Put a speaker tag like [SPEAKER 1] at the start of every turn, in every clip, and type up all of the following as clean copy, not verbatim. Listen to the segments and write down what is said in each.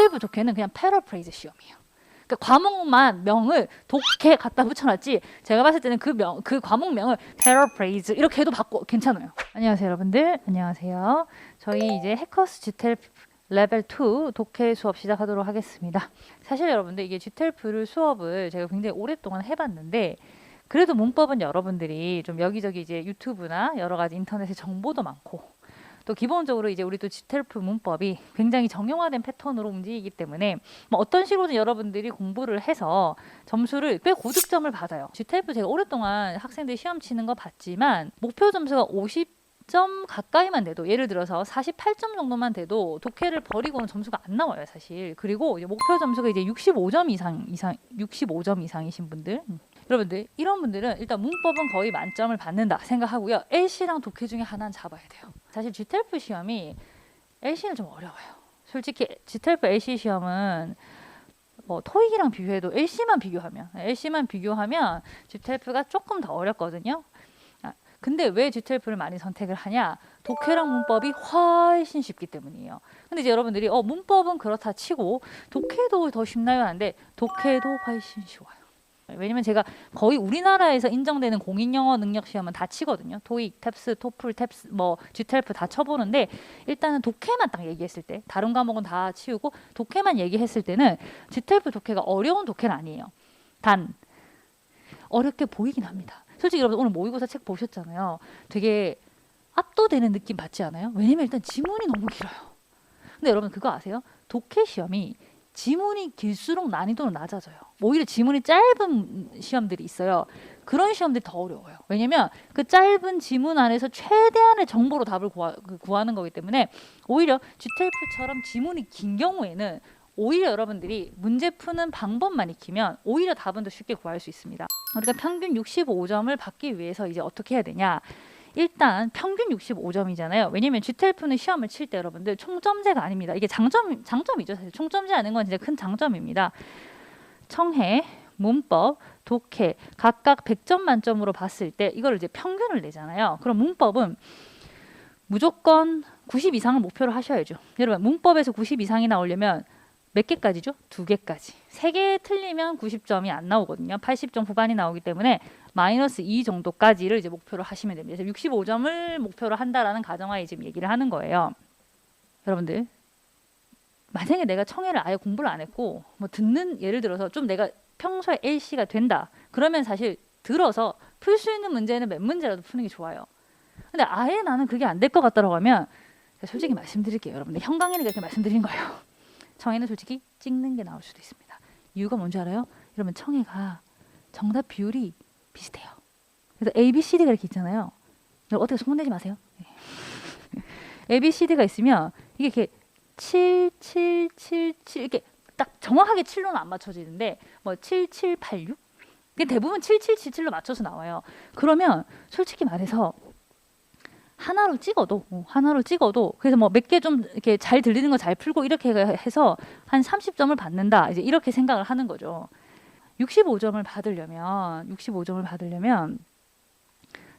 [SPEAKER 1] G12 독해는 그냥 패러프레이즈 시험이에요. 그러니까 과목만 명을 독해 갖다 붙여놨지 제가 봤을 때는 그 과목명을 패러프레이즈 이렇게 해도 바꿔 괜찮아요. 안녕하세요 여러분들. 안녕하세요. 저희 이제 해커스 GTLP 레벨 2 독해 수업 시작하도록 하겠습니다. 사실 여러분들 이게 GTLP 수업을 제가 굉장히 오랫동안 해봤는데 그래도 문법은 여러분들이 좀 여기저기 이제 유튜브나 여러 가지 인터넷에 정보도 많고 또 기본적으로 이제 우리 또 GTLP 문법이 굉장히 정형화된 패턴으로 움직이기 때문에 뭐 어떤 식으로든 여러분들이 공부를 해서 점수를 꽤 고득점을 받아요. GTLP 제가 오랫동안 학생들 시험 치는 거 봤지만 목표 점수가 50점 가까이만 돼도 예를 들어서 48점 정도만 돼도 독해를 버리고는 점수가 안 나와요 사실. 그리고 이제 목표 점수가 이제 65점 이상 65점 이상이신 분들 여러분들 이런 분들은 일단 문법은 거의 만점을 받는다 생각하고요. LC랑 독해 중에 하나는 잡아야 돼요. 사실 GTLP 시험이 LC는 좀 어려워요. 솔직히 GTLP LC 시험은 뭐 토익이랑 비교해도 LC만 비교하면 GTLP가 조금 더 어렵거든요. 근데 왜 GTLP를 많이 선택을 하냐? 독해랑 문법이 훨씬 쉽기 때문이에요. 근데 이제 여러분들이 문법은 그렇다 치고 독해도 더 쉽나요? 하는데 독해도 훨씬 쉬워요. 왜냐면 제가 거의 우리나라에서 인정되는 공인영어 능력 시험은 다 치거든요. 토익, 탭스, 토플, 탭스, 뭐 GTLP 다 쳐보는데 일단은 독해만 딱 얘기했을 때 다른 과목은 다 치우고 독해만 얘기했을 때는 GTLP 독해가 어려운 독해는 아니에요. 단 어렵게 보이긴 합니다. 솔직히 여러분 오늘 모의고사 책 보셨잖아요. 되게 압도되는 느낌 받지 않아요? 왜냐면 일단 지문이 너무 길어요. 근데 여러분 그거 아세요? 독해 시험이 지문이 길수록 난이도는 낮아져요. 오히려 지문이 짧은 시험들이 있어요. 그런 시험들이 더 어려워요. 왜냐면 그 짧은 지문 안에서 최대한의 정보로 답을 구하는 거기 때문에 오히려 GTLP처럼 지문이 긴 경우에는 오히려 여러분들이 문제 푸는 방법만 익히면 오히려 답은 더 쉽게 구할 수 있습니다. 우리가 평균 65점을 받기 위해서 이제 어떻게 해야 되냐? 일단 평균 65점이잖아요. 왜냐면 GTLP는 시험을 칠 때 여러분들 총점제가 아닙니다. 이게 장점이죠. 사실 총점제 하는 건 진짜 큰 장점입니다. 청해, 문법, 독해 각각 100점 만점으로 봤을 때 이걸 이제 평균을 내잖아요. 그럼 문법은 무조건 90 이상을 목표로 하셔야죠. 여러분 문법에서 90 이상이 나오려면 몇 개까지죠? 2개까지. 3개 틀리면 90점이 안 나오거든요. 80점 후반이 나오기 때문에 마이너스 2 정도까지를 이제 목표로 하시면 됩니다. 그래서 65점을 목표로 한다라는 가정하에 지금 얘기를 하는 거예요. 여러분들 만약에 내가 청해를 아예 공부를 안 했고 뭐 듣는 예를 들어서 좀 내가 평소에 LC가 된다. 그러면 사실 들어서 풀 수 있는 문제는 몇 문제라도 푸는 게 좋아요. 근데 아예 나는 그게 안 될 것 같다고 하면 솔직히 말씀드릴게요. 여러분들 형광이니까 이렇게 말씀드린 거예요. 청해는 솔직히 찍는 게 나올 수도 있습니다. 이유가 뭔지 알아요? 여러분 청해가 정답 비율이 비슷해요. 그래서 A, B, C, D가 이렇게 있잖아요. 어떻게 손내지 마세요. A, B, C, D가 있으면 이게 이렇게 7, 7, 7, 7 이렇게 딱 정확하게 7로는 안 맞춰지는데 뭐 7, 7, 8, 6? 대부분 7, 7, 7, 7로 맞춰서 나와요. 그러면 솔직히 말해서 하나로 찍어도 그래서 뭐 몇 개 좀 이렇게 잘 들리는 거 잘 풀고 이렇게 해서 한 30점을 받는다. 이제 이렇게 생각을 하는 거죠. 65점을 받으려면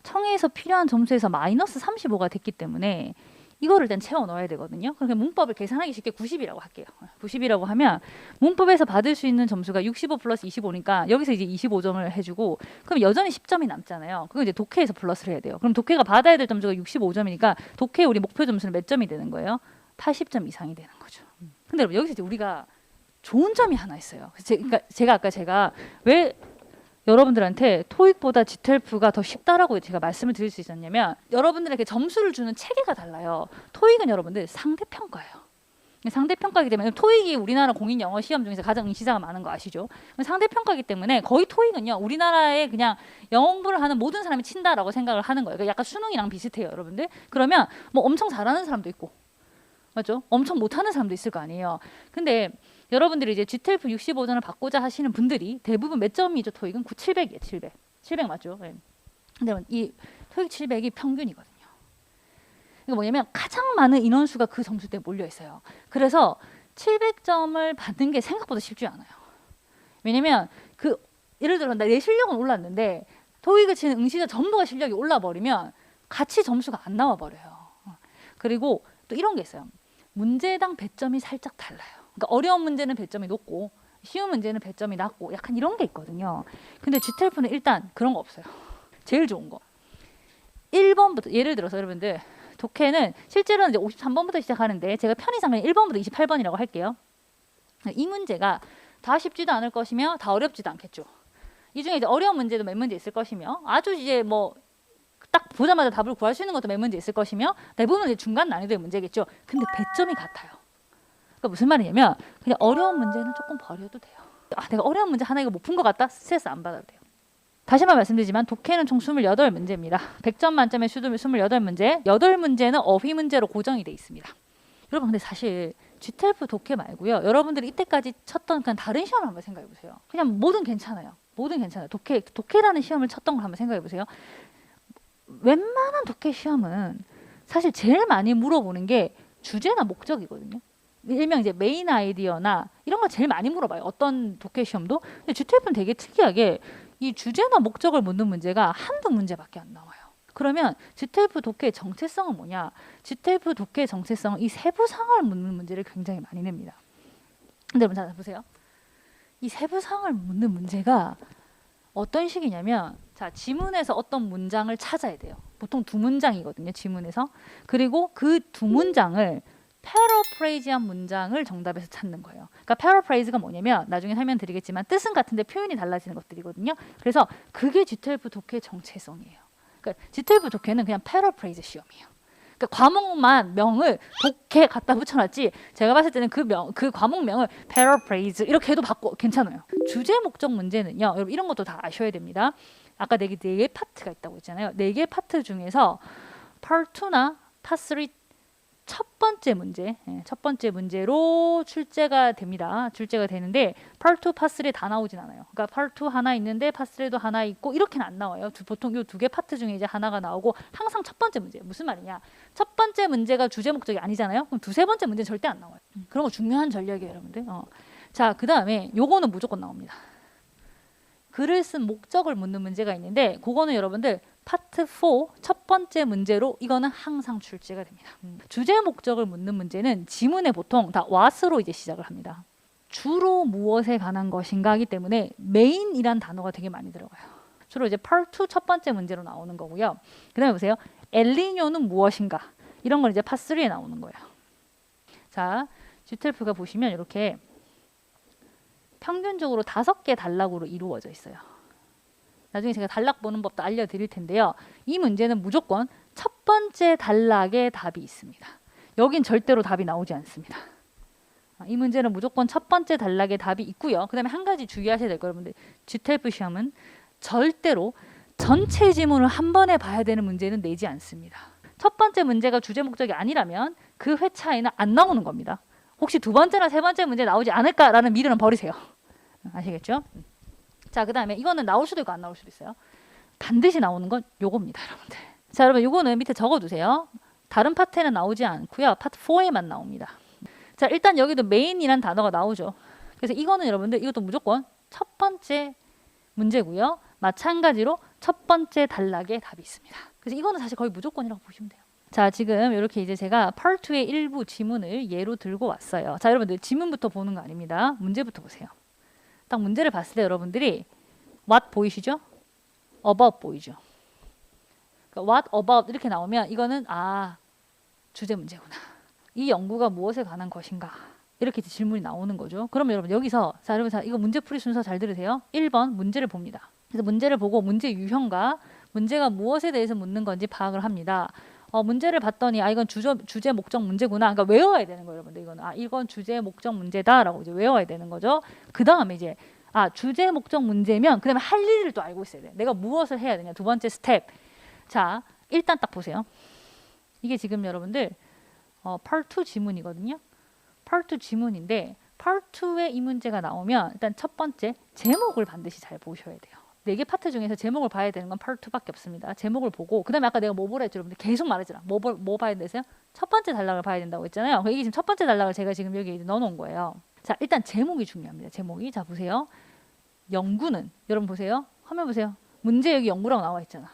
[SPEAKER 1] 청해에서 필요한 점수에서 마이너스 35가 됐기 때문에 이거를 일단 채워 넣어야 되거든요. 그러니까 문법을 계산하기 쉽게 90이라고 할게요. 90이라고 하면 문법에서 받을 수 있는 점수가 65 플러스 25니까 여기서 이제 25점을 해주고 그럼 여전히 10점이 남잖아요. 그거 이제 독해에서 플러스를 해야 돼요. 그럼 독해가 받아야 될 점수가 65점이니까 독해 우리 목표 점수는 몇 점이 되는 거예요? 80점 이상이 되는 거죠. 근데 여러분 여기서 이제 우리가 좋은 점이 하나 있어요. 그러니까 제가 왜 여러분들한테 토익보다 GTLP가 더 쉽다라고 제가 말씀을 드릴 수 있었냐면 여러분들에게 점수를 주는 체계가 달라요. 토익은 여러분들 상대평가예요. 상대평가이기 때문에 토익이 우리나라 공인 영어 시험 중에서 가장 응시자가 많은 거 아시죠? 상대평가이기 때문에 거의 토익은요 우리나라에 그냥 영어 공부를 하는 모든 사람이 친다라고 생각을 하는 거예요. 그러니까 약간 수능이랑 비슷해요, 여러분들. 그러면 뭐 엄청 잘하는 사람도 있고, 맞죠? 엄청 못하는 사람도 있을 거 아니에요. 근데 여러분들이 이제 GTLP 65점을 받고자 하시는 분들이 대부분 몇 점이죠? 토익은 700이에요. 700 맞죠? 네. 근데 이 토익 700이 평균이거든요. 이거 뭐냐면 가장 많은 인원수가 그 점수 때문에 몰려 있어요. 그래서 700점을 받는 게 생각보다 쉽지 않아요. 왜냐면 예를 들어 내 실력은 올랐는데 토익을 치는 응시자 전부가 실력이 올라 버리면 같이 점수가 안 나와 버려요. 그리고 또 이런 게 있어요. 문제당 배점이 살짝 달라요. 그러니까 어려운 문제는 배점이 높고 쉬운 문제는 배점이 낮고 약간 이런 게 있거든요. 근데 GTF는 일단 그런 거 없어요. 제일 좋은 거. 1번부터 예를 들어서 여러분들 독해는 실제로는 이제 53번부터 시작하는데 제가 편의상 그냥 1번부터 28번이라고 할게요. 이 문제가 다 쉽지도 않을 것이며 다 어렵지도 않겠죠. 이 중에 이제 어려운 문제도 몇 문제 있을 것이며 아주 이제 뭐 딱 보자마자 답을 구할 수 있는 것도 몇 문제 있을 것이며 대부분 이제 중간 난이도의 문제겠죠. 근데 배점이 같아요. 그러니까 무슨 말이냐면 그냥 어려운 문제는 조금 버려도 돼요. 아, 내가 어려운 문제 하나 이거 못 푼 것 같다? 스트레스 안 받아도 돼요. 다시 한번 말씀드리지만 독해는 총 28문제입니다. 100점 만점에 28문제, 8문제는 어휘 문제로 고정이 돼 있습니다. 여러분 근데 사실 GTF 독해 말고요. 여러분들이 이때까지 쳤던 그냥 다른 시험을 한번 생각해 보세요. 그냥 뭐든 괜찮아요. 뭐든 괜찮아요. 독해라는 시험을 쳤던 걸 한번 생각해 보세요. 웬만한 독해 시험은 사실 제일 많이 물어보는 게 주제나 목적이거든요. 일명 이제 메인 아이디어나 이런 걸 제일 많이 물어봐요. 어떤 독해 시험도. 근데 GTF는 되게 특이하게 이 주제나 목적을 묻는 문제가 한두 문제밖에 안 나와요. 그러면 GTF 독해의 정체성은 뭐냐? GTF 독해의 정체성은 이 세부 상황을 묻는 문제를 굉장히 많이 냅니다. 근데 여러분 잘 보세요. 이 세부 상황을 묻는 문제가 어떤 식이냐면 자, 지문에서 어떤 문장을 찾아야 돼요. 보통 두 문장이거든요. 지문에서. 그리고 그 두 문장을 패러프레이즈한 문장을 정답에서 찾는 거예요. 그러니까 패러프레이즈가 뭐냐면 나중에 설명드리겠지만 뜻은 같은데 표현이 달라지는 것들이거든요. 그래서 그게 GTF 독해의 정체성이에요. 그러니까 GTF 독해는 그냥 패러프레이즈 시험이에요. 그러니까 과목만 명을 독해 갖다 붙여놨지 제가 봤을 때는 그 과목명을 패러프레이즈 이렇게 해도 괜찮아요. 주제 목적 문제는요. 여러분 이런 것도 다 아셔야 됩니다. 아까 네 개 파트가 있다고 했잖아요. 4개 파트 중에서 Part 2나 Part 3 첫 번째 문제로 출제가 됩니다. 출제가 되는데 Part 2, Part 3 다 나오진 않아요. 그러니까 Part 2 하나 있는데 Part 3도 하나 있고 이렇게는 안 나와요. 보통 이 두 개 파트 중에 이제 하나가 나오고 항상 첫 번째 문제. 무슨 말이냐? 첫 번째 문제가 주제 목적이 아니잖아요. 그럼 두세 번째 문제는 절대 안 나와요. 그런 거 중요한 전략이에요, 여러분들. 자, 그다음에 요거는 무조건 나옵니다. 글을 쓴 목적을 묻는 문제가 있는데 그거는 여러분들 파트 4 첫 번째 문제로 이거는 항상 출제가 됩니다. 주제 목적을 묻는 문제는 지문에 보통 다 what으로 이제 시작을 합니다. 주로 무엇에 관한 것인가 하기 때문에 메인이란 단어가 되게 많이 들어가요. 주로 이제 part 2 첫 번째 문제로 나오는 거고요. 그다음에 보세요. 엘니뇨는 무엇인가? 이런 건 이제 part 3에 나오는 거예요. 자, GTF가 보시면 이렇게 평균적으로 5개 단락으로 이루어져 있어요. 나중에 제가 단락 보는 법도 알려드릴 텐데요. 이 문제는 무조건 첫 번째 단락에 답이 있습니다. 여긴 절대로 답이 나오지 않습니다. 이 문제는 무조건 첫 번째 단락에 답이 있고요. 그 다음에 한 가지 주의하셔야 될 거 여러분들 GTF 시험은 절대로 전체 지문을 한 번에 봐야 되는 문제는 내지 않습니다. 첫 번째 문제가 주제 목적이 아니라면 그 회차에는 안 나오는 겁니다. 혹시 두 번째나 세 번째 문제 나오지 않을까라는 미련은 버리세요. 아시겠죠? 자, 그 다음에 이거는 나올 수도 있고 안 나올 수도 있어요. 반드시 나오는 건 요겁니다, 여러분들. 자, 여러분 요거는 밑에 적어두세요. 다른 파트에는 나오지 않고요. 파트 4에만 나옵니다. 자, 일단 여기도 메인이란 단어가 나오죠. 그래서 이거는 여러분들 이것도 무조건 첫 번째 문제고요. 마찬가지로 첫 번째 단락에 답이 있습니다. 그래서 이거는 사실 거의 무조건이라고 보시면 돼요. 자, 지금 이렇게 이제 제가 Part 2의 일부 지문을 예로 들고 왔어요. 자, 여러분들 지문부터 보는 거 아닙니다. 문제부터 보세요. 딱 문제를 봤을 때 여러분들이 what 보이시죠? about 보이죠? 그러니까 what about 이렇게 나오면 이거는 주제 문제구나. 이 연구가 무엇에 관한 것인가? 이렇게 질문이 나오는 거죠. 그러면 여러분 여기서 자, 여러분 이거 문제풀이 순서 잘 들으세요. 1번 문제를 봅니다. 그래서 문제를 보고 문제 유형과 문제가 무엇에 대해서 묻는 건지 파악을 합니다. 문제를 봤더니 이건 주제 목적 문제구나. 그러니까 외워야 되는 거예요, 여러분들. 이건 주제 목적 문제다라고 이제 외워야 되는 거죠. 그 다음에 이제 주제 목적 문제면 그다음에 할 일을 또 알고 있어야 돼. 내가 무엇을 해야 되냐. 두 번째 스텝. 자, 일단 딱 보세요. 이게 지금 여러분들 Part 2 지문이거든요. Part 2 지문인데 Part 2에 이 문제가 나오면 일단 첫 번째 제목을 반드시 잘 보셔야 돼요. 4개 파트 중에서 제목을 봐야 되는 건 Part 2밖에 없습니다. 제목을 보고 그 다음에 아까 내가 뭐 보라 했죠, 여러분들. 계속 말했잖아. 뭐 봐야 되세요? 첫 번째 단락을 봐야 된다고 했잖아요. 이게 지금 첫 번째 단락을 제가 지금 여기 넣어놓은 거예요. 자, 일단 제목이 중요합니다. 제목이. 자, 보세요. 연구는 여러분 보세요. 화면 보세요. 문제 여기 연구라고 나와 있잖아.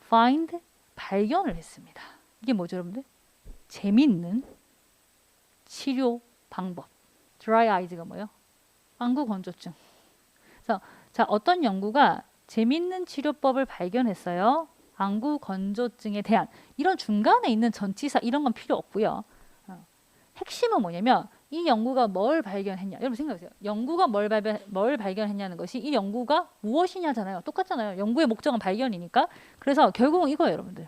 [SPEAKER 1] Find 발견을 했습니다. 이게 뭐죠, 여러분들? 재밌는 치료 방법. dry eyes가 뭐예요? 안구 건조증. 그래서 자, 어떤 연구가 재밌는 치료법을 발견했어요. 안구 건조증에 대한 이런 중간에 있는 전치사 이런 건 필요 없고요. 핵심은 뭐냐면 이 연구가 뭘 발견했냐. 여러분 생각해보세요. 연구가 뭘 발견했냐는 것이 이 연구가 무엇이냐잖아요. 똑같잖아요. 연구의 목적은 발견이니까. 그래서 결국은 이거예요, 여러분들.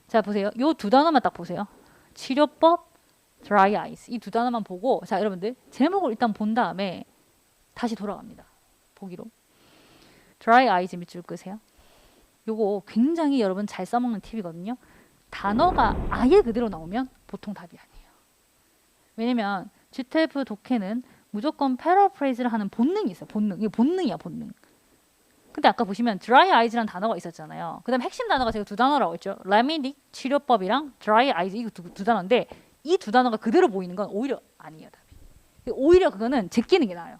[SPEAKER 1] 자, 보세요. 요 두 단어만 딱 보세요. 치료법, dry eyes. 이 두 단어만 보고 자, 여러분들 제목을 일단 본 다음에 다시 돌아갑니다. 보기로. dry eyes 밑줄 끄세요. 요거 굉장히 여러분 잘 써먹는 팁이거든요. 단어가 아예 그대로 나오면 보통 답이 아니에요. 왜냐면 GTF 독해는 무조건 패러프레이즈를 하는 본능이 있어요. 본능. 이게 본능이야, 본능. 근데 아까 보시면 dry eyes라는 단어가 있었잖아요. 그 다음 핵심 단어가 제가 두 단어라고 했죠. 레미딕 치료법이랑 dry eyes 이거 두 단어인데 이 두 단어가 그대로 보이는 건 오히려 아니에요, 답이. 오히려 그거는 제끼는 게 나아요.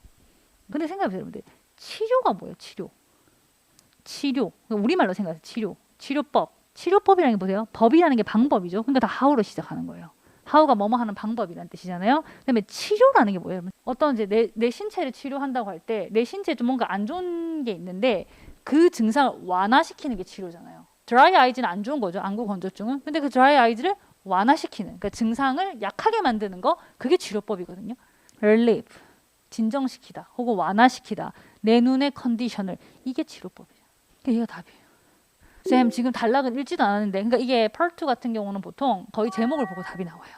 [SPEAKER 1] 근데 생각해보세요, 여러분들. 치료가 뭐예요, 치료? 치료. 우리말로 생각해서 치료. 치료법. 치료법이라는 게 보세요. 법이라는 게 방법이죠. 그러니까 다 how로 시작하는 거예요. how가 뭐뭐 하는 방법이라는 뜻이잖아요. 그다음에 치료라는 게 뭐예요? 어떤 이제 내 신체를 치료한다고 할 때 내 신체에 좀 뭔가 안 좋은 게 있는데 그 증상을 완화시키는 게 치료잖아요. 드라이 아이즈는 안 좋은 거죠. 안구 건조증은. 근데 그 드라이 아이즈를 완화시키는, 그러니까 증상을 약하게 만드는 거, 그게 치료법이거든요. relieve, 진정시키다 혹은 완화시키다. 내 눈의 컨디션을, 이게 치료법이에요. 이게 답이에요. 쌤 지금 단락은 읽지도 않았는데, 그러니까 이게 파트 2 같은 경우는 보통 거의 제목을 보고 답이 나와요.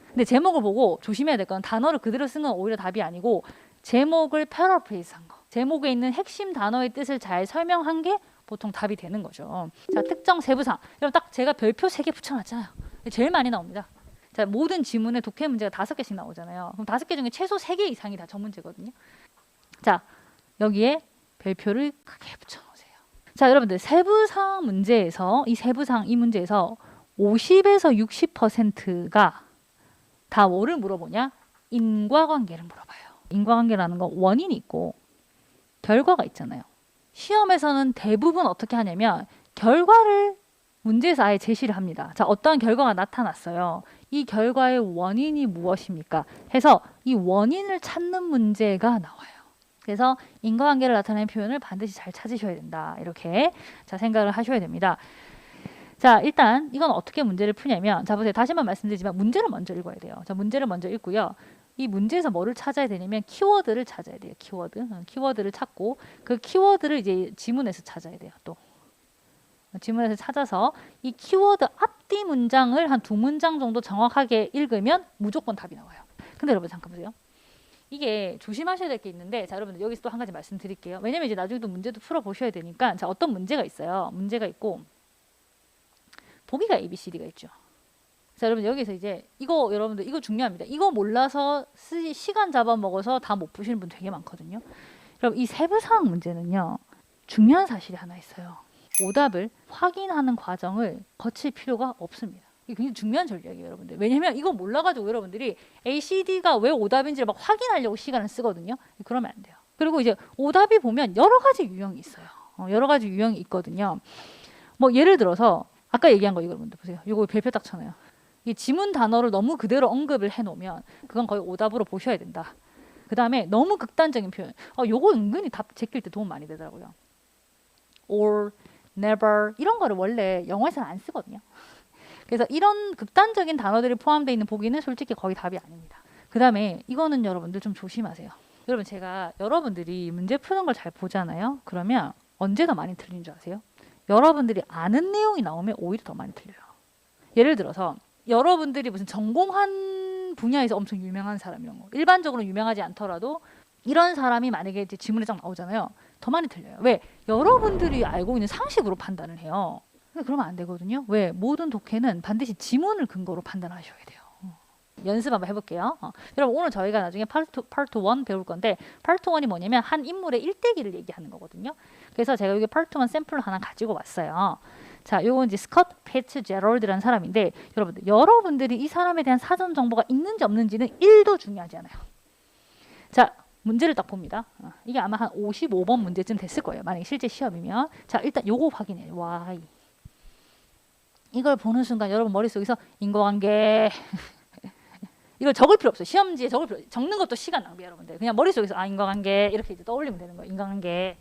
[SPEAKER 1] 근데 제목을 보고 조심해야 될 건 단어를 그대로 쓴 건 오히려 답이 아니고 제목을 패러프레이즈한 거, 제목에 있는 핵심 단어의 뜻을 잘 설명한 게 보통 답이 되는 거죠. 자, 특정 세부사항. 여러분 딱 제가 별표 3개 붙여놨잖아요. 제일 많이 나옵니다. 자, 모든 지문에 독해 문제가 5개씩 나오잖아요. 그럼 5개 중에 최소 3개 이상이 다 전 문제거든요. 자, 여기에 별표를 크게 붙여놓으세요. 자, 여러분들 세부사항 문제에서 이 문제에서 50에서 60%가 다 뭐를 물어보냐? 인과관계를 물어봐요. 인과관계라는 건 원인이 있고 결과가 있잖아요. 시험에서는 대부분 어떻게 하냐면 결과를 문제에서 아예 제시를 합니다. 자, 어떠한 결과가 나타났어요. 이 결과의 원인이 무엇입니까? 해서 이 원인을 찾는 문제가 나와요. 그래서 인과관계를 나타내는 표현을 반드시 잘 찾으셔야 된다. 이렇게 자, 생각을 하셔야 됩니다. 자, 일단 이건 어떻게 문제를 푸냐면, 자, 보세요. 다시 한번 말씀드리지만 문제를 먼저 읽어야 돼요. 자, 문제를 먼저 읽고요. 이 문제에서 뭐를 찾아야 되냐면 키워드를 찾아야 돼요. 키워드를 찾고 그 키워드를 이제 지문에서 찾아야 돼요. 또 지문에서 찾아서 이 키워드 앞뒤 문장을 한 2문장 정도 정확하게 읽으면 무조건 답이 나와요. 근데 여러분 잠깐 보세요. 이게 조심하셔야 될 게 있는데, 자, 여러분들 여기서 또 한 가지 말씀드릴게요. 왜냐면 이제 나중에 또 문제도 풀어보셔야 되니까. 자, 어떤 문제가 있어요. 문제가 있고 보기가 ABCD가 있죠. 자, 여러분 여기서 이제 이거 여러분들 이거 중요합니다. 이거 몰라서 시간 잡아먹어서 다 못 푸시는 분 되게 많거든요. 여러분 이 세부사항 문제는요, 중요한 사실이 하나 있어요. 오답을 확인하는 과정을 거칠 필요가 없습니다. 이게 굉장히 중요한 전략이에요, 여러분들. 왜냐면 이거 몰라가지고 여러분들이 ACD가 왜 오답인지를 막 확인하려고 시간을 쓰거든요. 그러면 안 돼요. 그리고 이제 오답이 보면 여러 가지 유형이 있어요. 여러 가지 유형이 있거든요. 뭐 예를 들어서 아까 얘기한 거 이거 여러분들 보세요. 이거 별표 딱 쳐놔요. 이 지문 단어를 너무 그대로 언급을 해놓으면 그건 거의 오답으로 보셔야 된다. 그 다음에 너무 극단적인 표현. 요거 은근히 답 제낄 때 도움 많이 되더라고요. or, never 이런 거를 원래 영어에서는 안 쓰거든요. 그래서 이런 극단적인 단어들이 포함되어 있는 보기는 솔직히 거의 답이 아닙니다. 그 다음에 이거는 여러분들 좀 조심하세요. 여러분 제가 여러분들이 문제 푸는 걸 잘 보잖아요. 그러면 언제가 많이 틀린 줄 아세요? 여러분들이 아는 내용이 나오면 오히려 더 많이 틀려요. 예를 들어서 여러분들이 무슨 전공한 분야에서 엄청 유명한 사람 이런 거, 일반적으로 유명하지 않더라도 이런 사람이 만약에 이제 지문에 딱 나오잖아요. 더 많이 틀려요. 왜? 여러분들이 알고 있는 상식으로 판단을 해요. 근데 그러면 안 되거든요. 왜? 모든 독해는 반드시 지문을 근거로 판단하셔야 돼요. 연습 한번 해볼게요. 여러분 오늘 저희가 나중에 파트 1 배울 건데, 파트 1이 뭐냐면 한 인물의 일대기를 얘기하는 거거든요. 그래서 제가 여기 파트 1 샘플을 하나 가지고 왔어요. 자, 요건 이제 스콧 피츠제럴드라는 사람인데, 여러분들이 이 사람에 대한 사전 정보가 있는지 없는지는 1도 중요하지 않아요. 자, 문제를 딱 봅니다. 이게 아마 한 55번 문제쯤 됐을 거예요. 만약에 실제 시험이면. 자, 일단 요거 확인해요. Y. 이걸 보는 순간 여러분 머릿속에서 인과관계 이걸 적을 필요 없어요. 시험지에 적을 필요 없어요. 적는 것도 시간 낭비야 여러분들. 그냥 머릿속에서 인간관계 이렇게 이제 떠올리면 되는 거예요. 인간관계.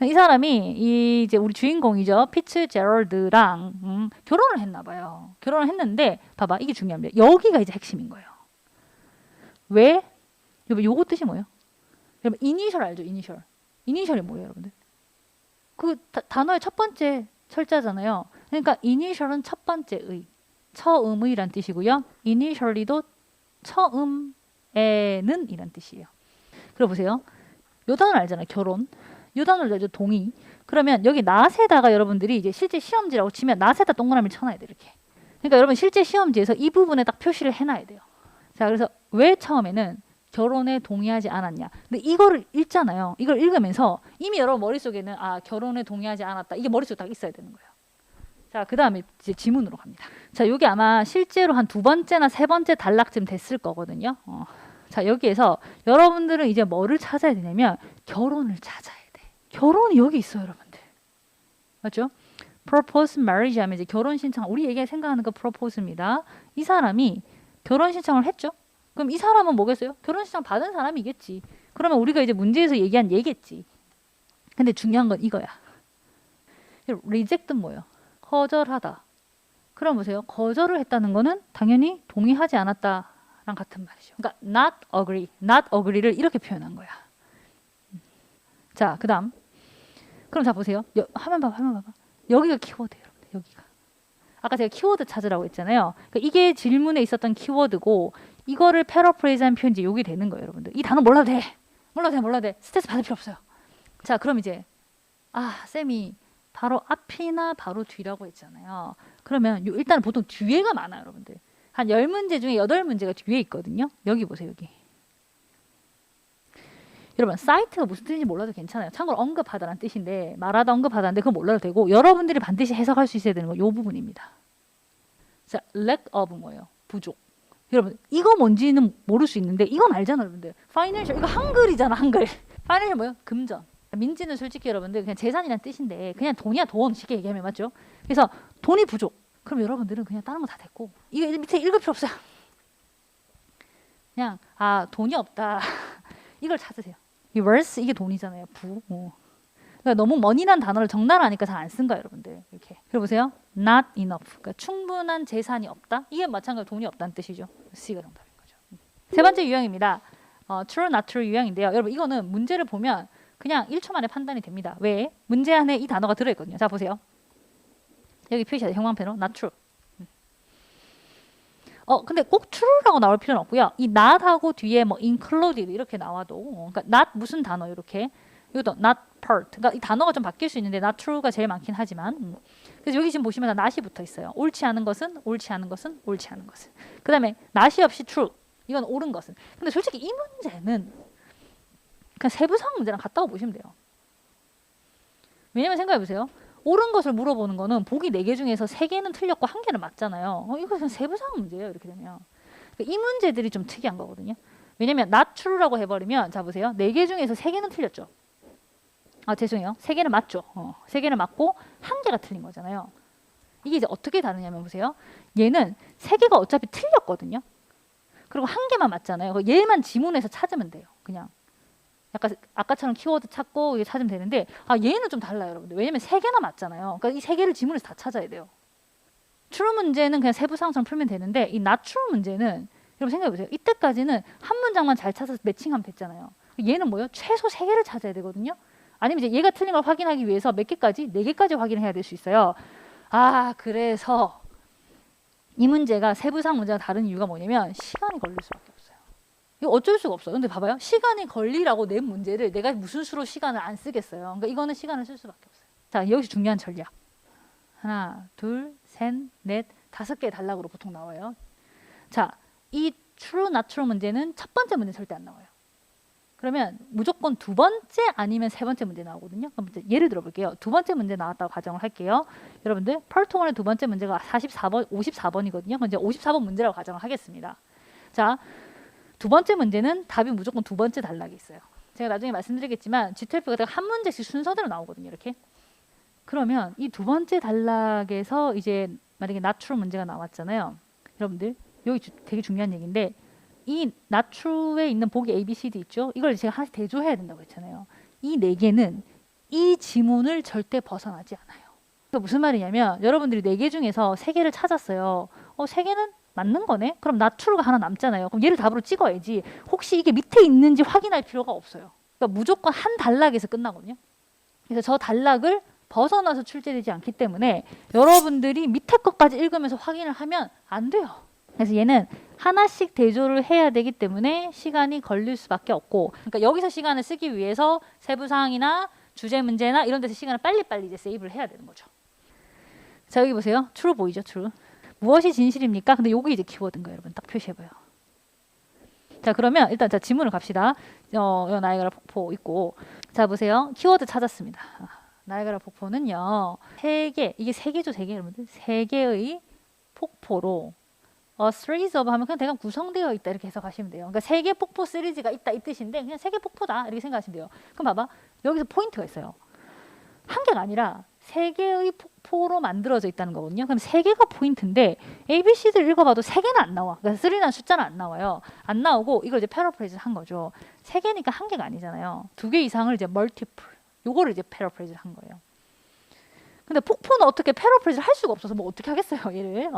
[SPEAKER 1] 이 사람이 이제 우리 주인공이죠. 피츠제럴드랑 결혼을 했나 봐요. 결혼을 했는데 봐봐 이게 중요합니다. 여기가 이제 핵심인 거예요. 왜? 여러분 요거 뜻이 뭐예요? 여러분 이니셜 알죠? 이니셜. 이니셜이 뭐예요 여러분들? 그 단어의 첫 번째 철자잖아요. 그러니까 이니셜은 첫 번째의, 처음의란 뜻이고요. 이니셜리도 처음에는 이란 뜻이에요. 그래 보세요. 요 단어 알잖아요. 결혼. 요 단어를 알죠. 동의. 그러면 여기 낫에다가 여러분들이 이제 실제 시험지라고 치면 낫에다 동그라미를 쳐놔야 돼요. 이렇게. 그러니까 여러분 실제 시험지에서 이 부분에 딱 표시를 해놔야 돼요. 자, 그래서 왜 처음에는 결혼에 동의하지 않았냐. 근데 이거를 읽잖아요. 이걸 읽으면서 이미 여러분 머릿속에는 아 결혼에 동의하지 않았다. 이게 머릿속에 딱 있어야 되는 거예요. 자, 그 다음에 이제 지문으로 갑니다. 자, 여기 아마 실제로 한 두 번째나 세 번째 단락쯤 됐을 거거든요. 자, 여기에서 여러분들은 이제 뭐를 찾아야 되냐면 결혼을 찾아야 돼. 결혼이 여기 있어요, 여러분들. 맞죠? propose marriage 하면 이제 결혼 신청, 우리 얘기 생각하는 거 propose입니다. 이 사람이 결혼 신청을 했죠? 그럼 이 사람은 뭐겠어요? 결혼 신청 받은 사람이겠지. 그러면 우리가 이제 문제에서 얘기한 얘겠지. 근데 중요한 건 이거야. reject는 뭐예요? 거절하다. 그럼 보세요. 거절을 했다는 거는 당연히 동의하지 않았다랑 같은 말이죠. 그러니까 not agree, not agree를 이렇게 표현한 거야. 자, 그 다음. 그럼 자 보세요. 화면 봐봐. 여기가 키워드예요, 여러분들. 여기가. 아까 제가 키워드 찾으라고 했잖아요. 그러니까 이게 질문에 있었던 키워드고 이거를 패러프레이즈한 표현지 여기 되는 거예요, 여러분들. 이 단어 몰라도 돼. 몰라도 돼. 스트레스 받을 필요 없어요. 자, 그럼 이제 쌤이 바로 앞이나 바로 뒤라고 했잖아요. 그러면 일단 보통 뒤에가 많아요, 여러분들. 한 10문제 중에 8문제가 뒤에 있거든요. 여기 보세요, 여기. 여러분, 사이트가 무슨 뜻인지 몰라도 괜찮아요. 참고로 언급하다라는 뜻인데, 말하다 언급하다인데 그거 몰라도 되고, 여러분들이 반드시 해석할 수 있어야 되는 건 이 부분입니다. 자, lack of 뭐예요? 부족. 여러분, 이거 뭔지는 모를 수 있는데 이건 알잖아요, 여러분들. financial, 이거 한글이잖아, 한글. financial 뭐예요? 금전. 민지는 솔직히 여러분들 그냥 재산이란 뜻인데 그냥 돈이야, 돈. 쉽게 얘기하면 맞죠? 그래서 돈이 부족. 그럼 여러분들은 그냥 다른 거 다 됐고 이게 밑에 읽을 필요 없어요. 그냥 돈이 없다. 이걸 찾으세요. 이 worth 이게 돈이잖아요. 그러니까 너무 money란 단어를 적나라하니까 잘 안 쓴 거예요, 여러분들. 이렇게. 그래 보세요. not enough. 그러니까 충분한 재산이 없다. 이게 마찬가지로 돈이 없다는 뜻이죠. C가 정답인 거죠. 세 번째 유형입니다. true, not true 유형인데요. 여러분 이거는 문제를 보면 그냥 1초 만에 판단이 됩니다. 왜? 문제 안에 이 단어가 들어있거든요. 자 보세요. 여기 표시하죠. 형광펜으로 not true. 근데 꼭 true라고 나올 필요는 없고요. 이 not하고 뒤에 뭐 included 이렇게 나와도 그러니까 not 무슨 단어 이렇게 이것도 not part. 그러니까 이 단어가 좀 바뀔 수 있는데 not true가 제일 많긴 하지만 그래서 여기 지금 보시면 not이 붙어 있어요. 옳지 않은 것은 옳지 않은 것은 옳지 않은 것은. 그 다음에 not이 없이 true. 이건 옳은 것은. 근데 솔직히 이 문제는 그냥 세부상 문제랑 같다고 보시면 돼요. 왜냐면 생각해보세요. 옳은 것을 물어보는 거는 보기 4개 중에서 3개는 틀렸고 1개는 맞잖아요. 이거 그냥 세부상 문제예요. 이렇게 되면. 그러니까 이 문제들이 좀 특이한 거거든요. 왜냐면 not true라고 해버리면 자 보세요. 4개 중에서 3개는 틀렸죠. 죄송해요. 3개는 맞죠. 3개는 맞고 1개가 틀린 거잖아요. 이게 이제 어떻게 다르냐면 보세요. 얘는 3개가 어차피 틀렸거든요. 그리고 1개만 맞잖아요. 얘만 지문에서 찾으면 돼요. 그냥. 약간 아까처럼 키워드 찾고 이게 찾으면 되는데 얘는 좀 달라요, 여러분들. 왜냐면 3개나 맞잖아요. 그러니까 이 3개를 지문에서 다 찾아야 돼요. true 문제는 그냥 세부상처럼 풀면 되는데 이 not true 문제는 여러분 생각해 보세요. 이때까지는 한 문장만 잘 찾아서 매칭하면 됐잖아요. 얘는 뭐예요? 최소 3개를 찾아야 되거든요. 아니면 이제 얘가 틀린 걸 확인하기 위해서 몇 개까지? 4개까지 확인해야 될 수 있어요. 그래서 이 문제가 세부상 문제가 다른 이유가 뭐냐면 시간이 걸릴 수밖에 없어요. 이거 어쩔 수가 없어요. 근데 봐봐요. 시간이 걸리라고 낸 문제를 내가 무슨 수로 시간을 안 쓰겠어요. 그러니까 이거는 시간을 쓸 수밖에 없어요. 자, 여기서 중요한 전략. 하나, 둘, 셋, 넷, 5개의 단락으로 보통 나와요. 자, 이 true, not true 문제는 첫 번째 문제 절대 안 나와요. 그러면 무조건 두 번째 아니면 세 번째 문제 나오거든요. 그럼 예를 들어 볼게요. 두 번째 문제 나왔다고 가정을 할게요. 여러분들 파트 1의 두 번째 문제가 44번, 54번이거든요. 그럼 이제 54번 문제라고 가정을 하겠습니다. 자, 두 번째 문제는 답이 무조건 두 번째 단락에 있어요. 제가 나중에 말씀드리겠지만 GTF가 한 문제씩 순서대로 나오거든요. 이렇게. 그러면 이 두 번째 단락에서 이제 만약에 not true 문제가 나왔잖아요. 여러분들 여기 되게 중요한 얘기인데 이 not true에 있는 보기 A, B, C, D 있죠? 이걸 제가 하나씩 대조해야 된다고 했잖아요. 이 네 개는 이 지문을 절대 벗어나지 않아요. 그러니까 무슨 말이냐면 여러분들이 네 개 중에서 세 개를 찾았어요. 세 개는 맞는 거네? 그럼 not true가 하나 남잖아요. 그럼 얘를 답으로 찍어야지. 혹시 이게 밑에 있는지 확인할 필요가 없어요. 그러니까 무조건 한 단락에서 끝나거든요. 그래서 저 단락을 벗어나서 출제되지 않기 때문에 여러분들이 밑에 것까지 읽으면서 확인을 하면 안 돼요. 그래서 얘는 하나씩 대조를 해야 되기 때문에 시간이 걸릴 수밖에 없고, 그러니까 여기서 시간을 쓰기 위해서 세부사항이나 주제 문제나 이런 데서 시간을 빨리빨리 이제 세이브를 해야 되는 거죠. 자, 여기 보세요. true 보이죠? true. 무엇이 진실입니까? 근데 요게 이제 키워드인 거예요, 여러분. 딱 표시해봐요. 자, 그러면 일단 자 지문을 갑시다. 나이아가라 폭포 있고, 자 보세요. 키워드 찾았습니다. 나이아가라 폭포는요, 이게 세 개죠, 세 개, 여러분들. 세 개의 폭포로 a series of 하면 그냥 대강 구성되어 있다 이렇게 해석하시면 돼요. 그러니까 세 개 폭포 시리즈가 있다 이 뜻인데 그냥 세 개 폭포다 이렇게 생각하시면 돼요. 그럼 봐봐, 여기서 포인트가 있어요. 한 개가 아니라 세 개의 폭포로 만들어져 있다는 거거든요. 그럼 세 개가 포인트인데 A, B, C를 읽어봐도 세 개는 안 나와. 그러니까 3라는 숫자는 안 나와요. 안 나오고 이걸 이제 패러프레이즈 한 거죠. 세 개니까 한 개가 아니잖아요. 두 개 이상을 이제 멀티플, 요거를 이제 패러프레이즈 한 거예요. 근데 폭포는 어떻게 패러프레이즈를 할 수가 없어서 뭐 어떻게 하겠어요, 얘를.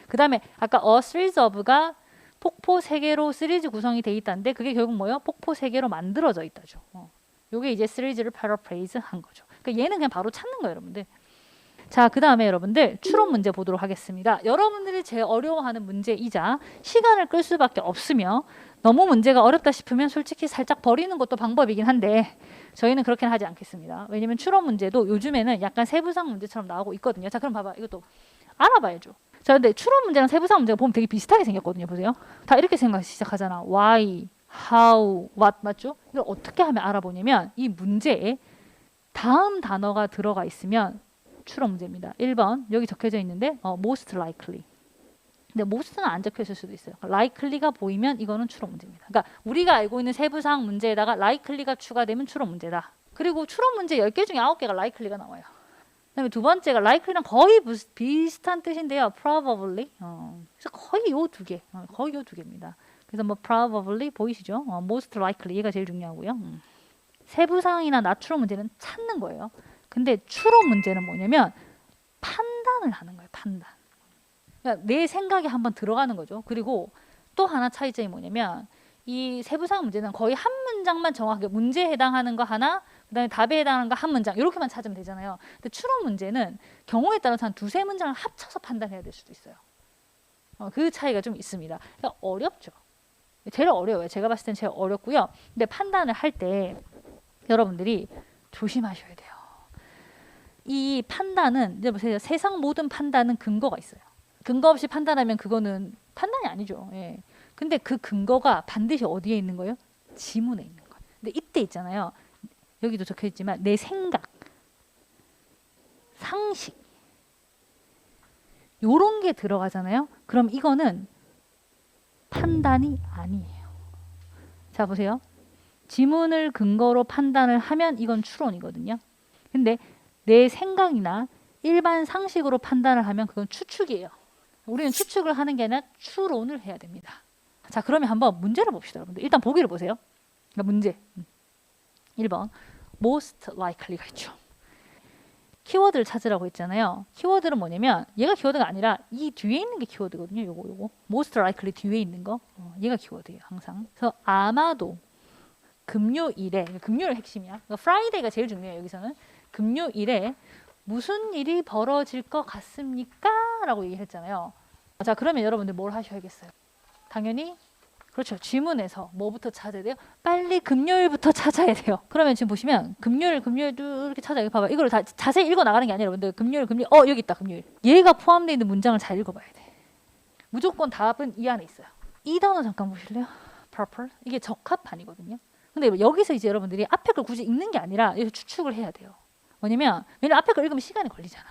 [SPEAKER 1] 그 다음에 아까 a series of가 폭포 세 개로 시리즈 구성이 돼 있다는데 그게 결국 뭐예요? 폭포 세 개로 만들어져 있다죠. 요게 이제 시리즈를 패러프레이즈 한 거죠. 그러니까 얘는 그냥 바로 찾는 거예요, 여러분들. 자, 그 다음에 여러분들 추론 문제 보도록 하겠습니다. 여러분들이 제일 어려워하는 문제이자 시간을 끌 수밖에 없으며 너무 문제가 어렵다 싶으면 솔직히 살짝 버리는 것도 방법이긴 한데 저희는 그렇게는 하지 않겠습니다. 왜냐면 추론 문제도 요즘에는 약간 세부상 문제처럼 나오고 있거든요. 자, 그럼 봐봐. 이것도 알아봐야죠. 자, 근데 추론 문제랑 세부상 문제가 보면 되게 비슷하게 생겼거든요. 보세요. 다 이렇게 생각 시작하잖아. Why, how, what 맞죠? 이걸 어떻게 하면 알아보냐면 이 문제에 다음 단어가 들어가 있으면 추론 문제입니다. 1번 여기 적혀져 있는데 most likely. 근데 most는 안 적혀 있을 수도 있어요. likely가 보이면 이거는 추론 문제입니다. 그러니까 우리가 알고 있는 세부사항 문제에다가 likely가 추가되면 추론 문제다. 그리고 추론 문제 10개 중에 9개가 likely가 나와요. 그다음에 두 번째가 likely랑 거의 비슷한 뜻인데요. probably. 그래서 거의 요 두 개. 거의 요 두 개입니다. 그래서 뭐 probably 보이시죠? most likely 얘가 제일 중요하고요. 세부사항이나 나추론 문제는 찾는 거예요. 근데 추론 문제는 뭐냐면 판단을 하는 거예요. 판단. 그러니까 내 생각에 한번 들어가는 거죠. 그리고 또 하나 차이점이 뭐냐면 이 세부사항 문제는 거의 한 문장만 정확하게 문제에 해당하는 거 하나, 그다음에 답에 해당하는 거 한 문장 이렇게만 찾으면 되잖아요. 근데 추론 문제는 경우에 따라서 한 두세 문장을 합쳐서 판단해야 될 수도 있어요. 그 차이가 좀 있습니다. 그러니까 어렵죠. 제일 어려워요. 제가 봤을 땐 제일 어렵고요. 근데 판단을 할 때 여러분들이 조심하셔야 돼요. 이 판단은 이제 보세요. 세상 모든 판단은 근거가 있어요. 근거 없이 판단하면 그거는 판단이 아니죠. 예. 근데 그 근거가 반드시 어디에 있는 거예요? 지문에 있는 거예요. 근데 이때 있잖아요. 여기도 적혀 있지만 내 생각, 상식 요런 게 들어가잖아요. 그럼 이거는 판단이 아니에요. 자, 보세요. 지문을 근거로 판단을 하면 이건 추론이거든요. 근데 내 생각이나 일반 상식으로 판단을 하면 그건 추측이에요. 우리는 추측을 하는 게 아니라 추론을 해야 됩니다. 자, 그러면 한번 문제를 봅시다, 여러분들. 일단 보기를 보세요. 그러니까 문제. 1번 most likely가 있죠. 키워드를 찾으라고 했잖아요. 키워드는 뭐냐면 얘가 키워드가 아니라 이 뒤에 있는 게 키워드거든요. 요거 most likely 뒤에 있는 거. 얘가 키워드예요, 항상. 그래서 아마도 금요일에, 금요일 핵심이야. 그러니까 Friday가 제일 중요해요, 여기서는. 금요일에 무슨 일이 벌어질 것 같습니까? 라고 얘기했잖아요. 자, 그러면 여러분들 뭘 하셔야겠어요? 당연히 그렇죠. 지문에서 뭐부터 찾아야 돼요? 빨리 금요일부터 찾아야 돼요. 그러면 지금 보시면 금요일도 이렇게 찾아요. 봐봐. 이걸 다 자세히 읽어 나가는 게 아니라 여러분들 금요일 여기 있다. 금요일. 얘가 포함되어 있는 문장을 잘 읽어봐야 돼. 무조건 답은 이 안에 있어요. 이 단어 잠깐 보실래요? proper. 이게 적합한이거든요. 근데 여기서 이제 여러분들이 앞에 걸 굳이 읽는 게 아니라 여기서 추측을 해야 돼요. 왜냐면 앞에 걸 읽으면 시간이 걸리잖아.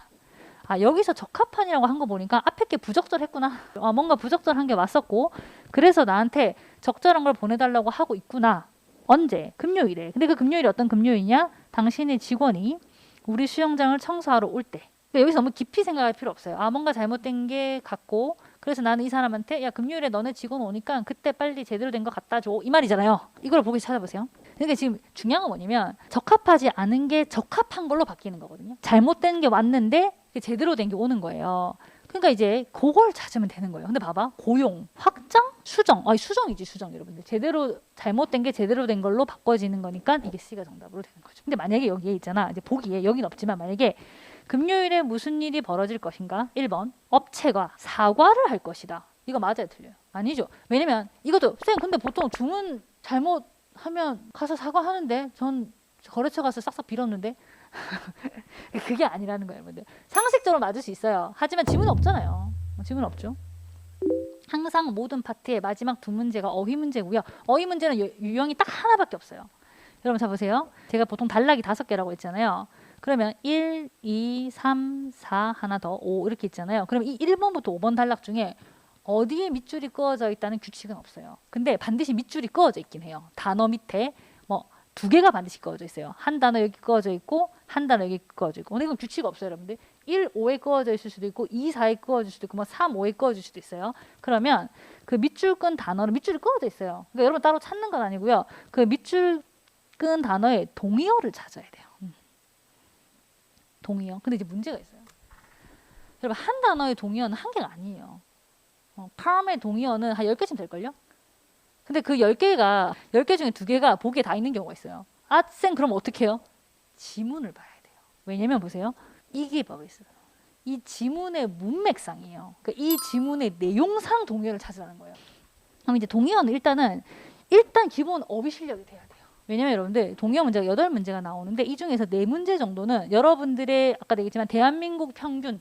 [SPEAKER 1] 여기서 적합한이라고 한 거 보니까 앞에 게 부적절했구나. 뭔가 부적절한 게 왔었고 그래서 나한테 적절한 걸 보내달라고 하고 있구나. 언제? 금요일에. 근데 그 금요일이 어떤 금요일이냐? 당신의 직원이 우리 수영장을 청소하러 올 때. 그러니까 여기서 너무 깊이 생각할 필요 없어요. 뭔가 잘못된 게 같고 그래서 나는 이 사람한테 야 금요일에 너네 직원 오니까 그때 빨리 제대로 된 거 갖다 줘. 이 말이잖아요. 이걸 보기 찾아보세요. 그러니까 지금 중요한 건 뭐냐면 적합하지 않은 게 적합한 걸로 바뀌는 거거든요. 잘못된 게 왔는데 제대로 된 게 오는 거예요. 그러니까 이제 그걸 찾으면 되는 거예요. 근데 봐봐. 고용, 확장, 수정. 수정이지 수정 여러분들. 제대로 잘못된 게 제대로 된 걸로 바꿔지는 거니까 이게 C가 정답으로 되는 거죠. 근데 만약에 여기에 있잖아. 이제 보기에 여긴 없지만 만약에 금요일에 무슨 일이 벌어질 것인가? 1번 업체가 사과를 할 것이다. 이거 맞아요 틀려요? 아니죠. 왜냐면 이것도 쌤 근데 보통 주문 잘못하면 가서 사과하는데 전 거래처 가서 싹싹 빌었는데 그게 아니라는 거예요. 여러분들. 상식적으로 맞을 수 있어요. 하지만 지문 없잖아요. 지문 없죠. 항상 모든 파트의 마지막 두 문제가 어휘 문제고요. 어휘 문제는 유형이 딱 하나밖에 없어요. 여러분 자 보세요. 제가 보통 단락이 5개라고 했잖아요. 그러면 1, 2, 3, 4 하나 더 5 이렇게 있잖아요. 그럼 이 1번부터 5번 단락 중에 어디에 밑줄이 그어져 있다는 규칙은 없어요. 근데 반드시 밑줄이 그어져 있긴 해요. 단어 밑에 뭐 2개가 반드시 그어져 있어요. 한 단어 여기 그어져 있고 한 단어 여기 그어져 있고. 근데 이건 규칙 없어요, 여러분들. 1, 5에 그어져 있을 수도 있고 2, 4에 그어질 수도 있고 뭐 3, 5에 그어질 수도 있어요. 그러면 그 밑줄 끈 단어는 밑줄이 그어져 있어요. 그러니까 여러분 따로 찾는 건 아니고요. 그 밑줄 끈 단어의 동의어를 찾아야 돼요. 동의어. 근데 이제 문제가 있어요. 여러분 한 단어의 동의어는 한 개가 아니에요. calm의 동의어는 한 10개쯤 될걸요? 근데 그 10개 중에 2개가 보기에 다 있는 경우가 있어요. 아, 쌤 그럼 어떻게 해요? 지문을 봐야 돼요. 왜냐면 보세요. 이게 봐봐 있어요. 이 지문의 문맥상이에요. 그러니까 이 지문의 내용상 동의어를 찾으라는 거예요. 그럼 이제 동의어는 일단 기본 어휘 실력이 돼야 돼요. 왜냐면 여러분들 동의어 문제가 8문제가 나오는데 이 중에서 4문제 정도는 여러분들의 아까도 얘기했지만 대한민국 평균에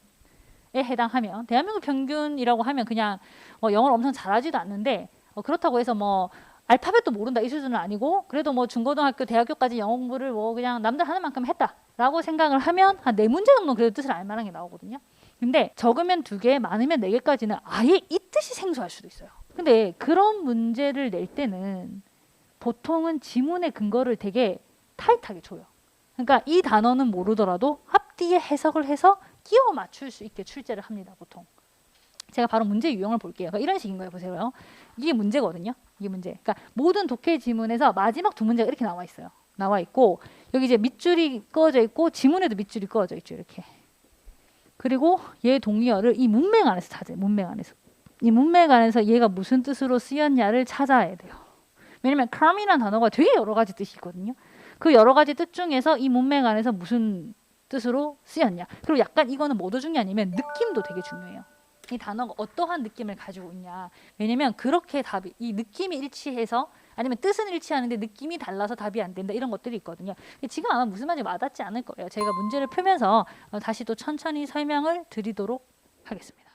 [SPEAKER 1] 해당하면 대한민국 평균이라고 하면 그냥 영어를 엄청 잘하지도 않는데 그렇다고 해서 뭐 알파벳도 모른다 이 수준은 아니고 그래도 뭐 중고등학교 대학교까지 영어 공부를 뭐 그냥 남들 하는 만큼 했다라고 생각을 하면 한 4문제 정도는 그래도 뜻을 알 만한 게 나오거든요. 근데 적으면 2개 많으면 4개까지는 아예 이 뜻이 생소할 수도 있어요. 근데 그런 문제를 낼 때는 보통은 지문의 근거를 되게 타이트하게 줘요. 그러니까 이 단어는 모르더라도 앞뒤에 해석을 해서 끼워 맞출 수 있게 출제를 합니다. 보통. 제가 바로 문제 유형을 볼게요. 그러니까 이런 식인 거예요. 보세요. 이게 문제거든요. 이게 문제. 그러니까 모든 독해 지문에서 마지막 2문제가 이렇게 나와 있어요. 나와 있고 여기 이제 밑줄이 그어져 있고 지문에도 밑줄이 그어져 있죠. 이렇게. 그리고 얘 동의어를 이 문맥 안에서 찾아요. 문맥 안에서. 이 문맥 안에서 얘가 무슨 뜻으로 쓰였냐를 찾아야 돼요. 왜냐면 calm이라는 단어가 되게 여러 가지 뜻이 있거든요. 그 여러 가지 뜻 중에서 이 문맥 안에서 무슨 뜻으로 쓰였냐. 그리고 약간 이거는 뭐도 중요하냐면 느낌도 되게 중요해요. 이 단어가 어떠한 느낌을 가지고 있냐. 왜냐면 그렇게 답이 이 느낌이 일치해서 아니면 뜻은 일치하는데 느낌이 달라서 답이 안 된다 이런 것들이 있거든요. 지금 아마 무슨 말인지 와닿지 않을 거예요. 제가 문제를 풀면서 다시 또 천천히 설명을 드리도록 하겠습니다.